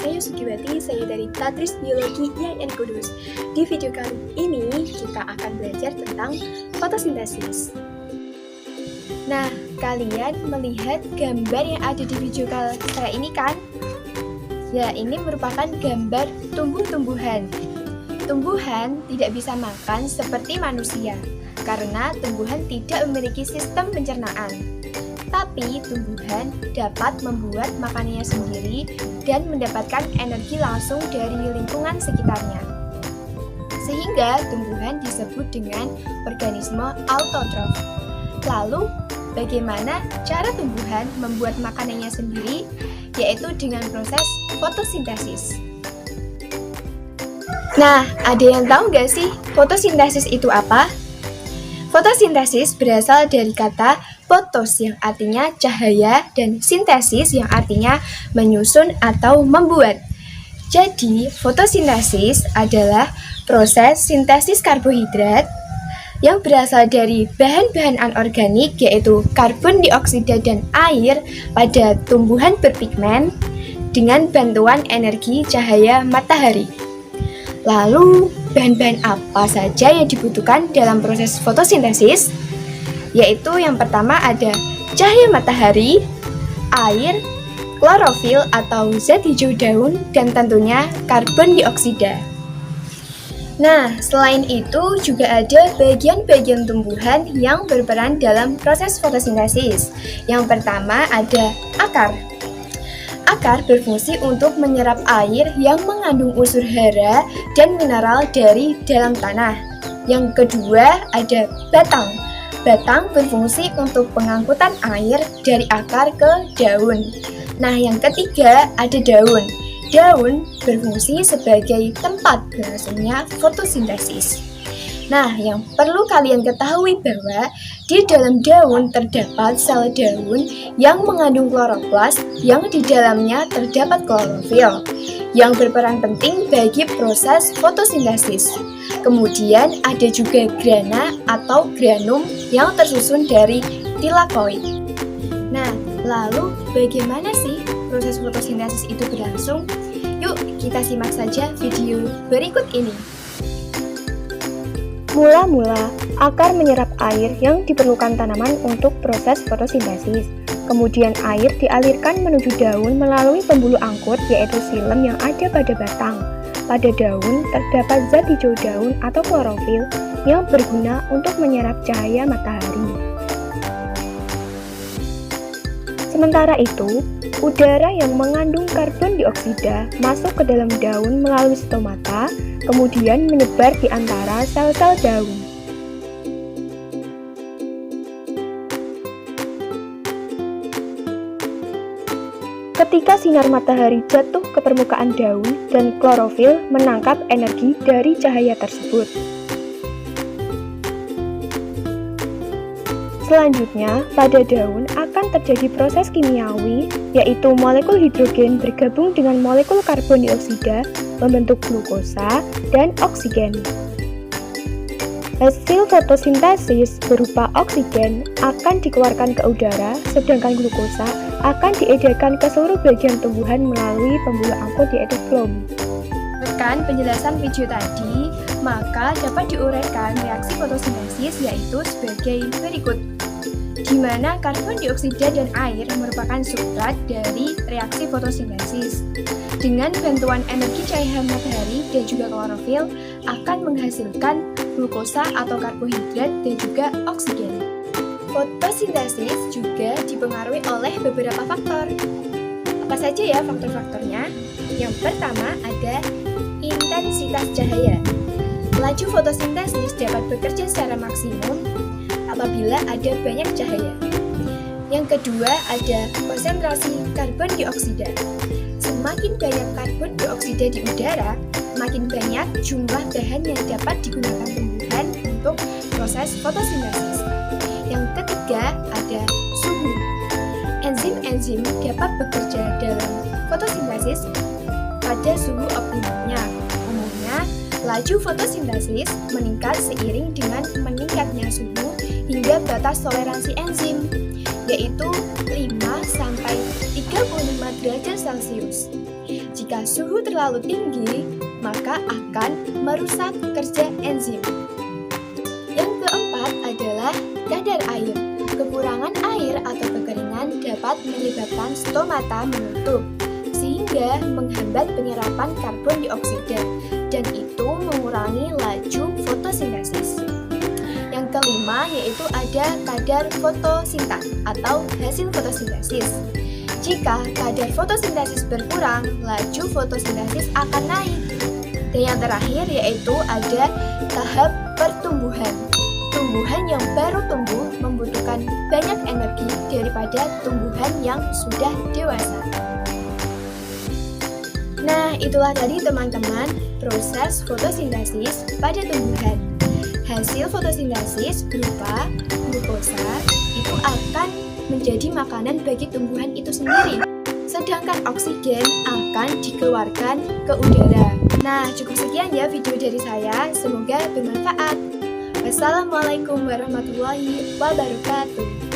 saya Sugiwati, saya dari Tatris Biologi IAIN Kudus. Di video kali ini kita akan belajar tentang fotosintesis. Nah, kalian melihat gambar yang ada di video kali saya ini kan? Ya, ini merupakan gambar tumbuh-tumbuhan. Tumbuhan tidak bisa makan seperti manusia, karena tumbuhan tidak memiliki sistem pencernaan. Tapi tumbuhan dapat membuat makanannya sendiri dan mendapatkan energi langsung dari lingkungan sekitarnya. Sehingga tumbuhan disebut dengan organisme autotrof. Lalu, bagaimana cara tumbuhan membuat makanannya sendiri? Yaitu dengan proses fotosintesis. Nah, ada yang tahu nggak sih fotosintesis itu apa? Fotosintesis berasal dari kata fotos yang artinya cahaya dan sintesis yang artinya menyusun atau membuat. Jadi, fotosintesis adalah proses sintesis karbohidrat yang berasal dari bahan-bahan anorganik yaitu karbon dioksida dan air pada tumbuhan berpigmen dengan bantuan energi cahaya matahari. Lalu, bahan-bahan apa saja yang dibutuhkan dalam proses fotosintesis? Yaitu yang pertama ada cahaya matahari, air, klorofil atau zat hijau daun, dan tentunya karbon dioksida. Nah, selain itu juga ada bagian-bagian tumbuhan yang berperan dalam proses fotosintesis. Yang pertama ada akar. Akar berfungsi untuk menyerap air yang mengandung unsur hara dan mineral dari dalam tanah. Yang kedua ada batang. Batang berfungsi untuk pengangkutan air dari akar ke daun. Nah, yang ketiga ada daun. Daun berfungsi sebagai tempat berlangsungnya fotosintesis. Nah, yang perlu kalian ketahui bahwa di dalam daun terdapat sel daun yang mengandung kloroplas yang di dalamnya terdapat klorofil yang berperan penting bagi proses fotosintesis. Kemudian ada juga grana atau granum yang tersusun dari tilakoid. Nah, lalu bagaimana sih proses fotosintesis itu berlangsung? Yuk, kita simak saja video berikut ini. Mula-mula, akar menyerap air yang diperlukan tanaman untuk proses fotosintesis. Kemudian air dialirkan menuju daun melalui pembuluh angkut yaitu xilem yang ada pada batang. Pada daun terdapat zat hijau daun atau klorofil yang berguna untuk menyerap cahaya matahari. Sementara itu, udara yang mengandung karbon dioksida masuk ke dalam daun melalui stomata, kemudian menyebar di antara sel-sel daun. Ketika sinar matahari jatuh ke permukaan daun dan klorofil menangkap energi dari cahaya tersebut. Selanjutnya, pada daun akan terjadi proses kimiawi, yaitu molekul hidrogen bergabung dengan molekul karbon dioksida membentuk glukosa dan oksigen. Hasil fotosintesis berupa oksigen akan dikeluarkan ke udara, sedangkan glukosa akan diedarkan ke seluruh bagian tumbuhan melalui pembuluh angkut yaitu floem. Rekan penjelasan video tadi, maka dapat diuraikan reaksi fotosintesis yaitu sebagai berikut. Di mana karbon dioksida dan air merupakan substrat dari reaksi fotosintesis. Dengan bantuan energi cahaya matahari dan juga klorofil akan menghasilkan glukosa atau karbohidrat dan juga oksigen. Fotosintesis juga dipengaruhi oleh beberapa faktor. Apa saja ya faktor-faktornya? Yang pertama ada intensitas cahaya. Laju fotosintesis dapat bekerja secara maksimum apabila ada banyak cahaya. Yang kedua ada konsentrasi karbon dioksida. Semakin banyak karbon dioksida di udara, makin banyak jumlah bahan yang dapat digunakan tumbuhan untuk proses fotosintesis. Yang ketiga ada suhu. Enzim-enzim dapat bekerja dalam fotosintesis pada suhu optimalnya. Umumnya, laju fotosintesis meningkat seiring dengan meningkatnya suhu hingga batas toleransi enzim, yaitu 5-35 derajat Celcius. Jika Jika suhu terlalu tinggi, maka akan merusak kerja enzim. Yang keempat adalah kadar air. Kekurangan air atau kekeringan dapat menyebabkan stomata menutup, sehingga menghambat penyerapan karbon dioksida, dan itu mengurangi laju fotosintesis. Yang kelima yaitu ada kadar fotosintan atau hasil fotosintesis. Jika kadar fotosintesis berkurang, laju fotosintesis akan naik. Dan yang terakhir yaitu ada tahap pertumbuhan. Tumbuhan yang baru tumbuh membutuhkan banyak energi daripada tumbuhan yang sudah dewasa. Nah, itulah tadi teman-teman proses fotosintesis pada tumbuhan. Hasil fotosintesis berupa glukosa itu akan menjadi makanan bagi tumbuhan itu sendiri. Sedangkan oksigen akan dikeluarkan ke udara. Nah, cukup sekian ya video dari saya. Semoga bermanfaat. Wassalamualaikum warahmatullahi wabarakatuh.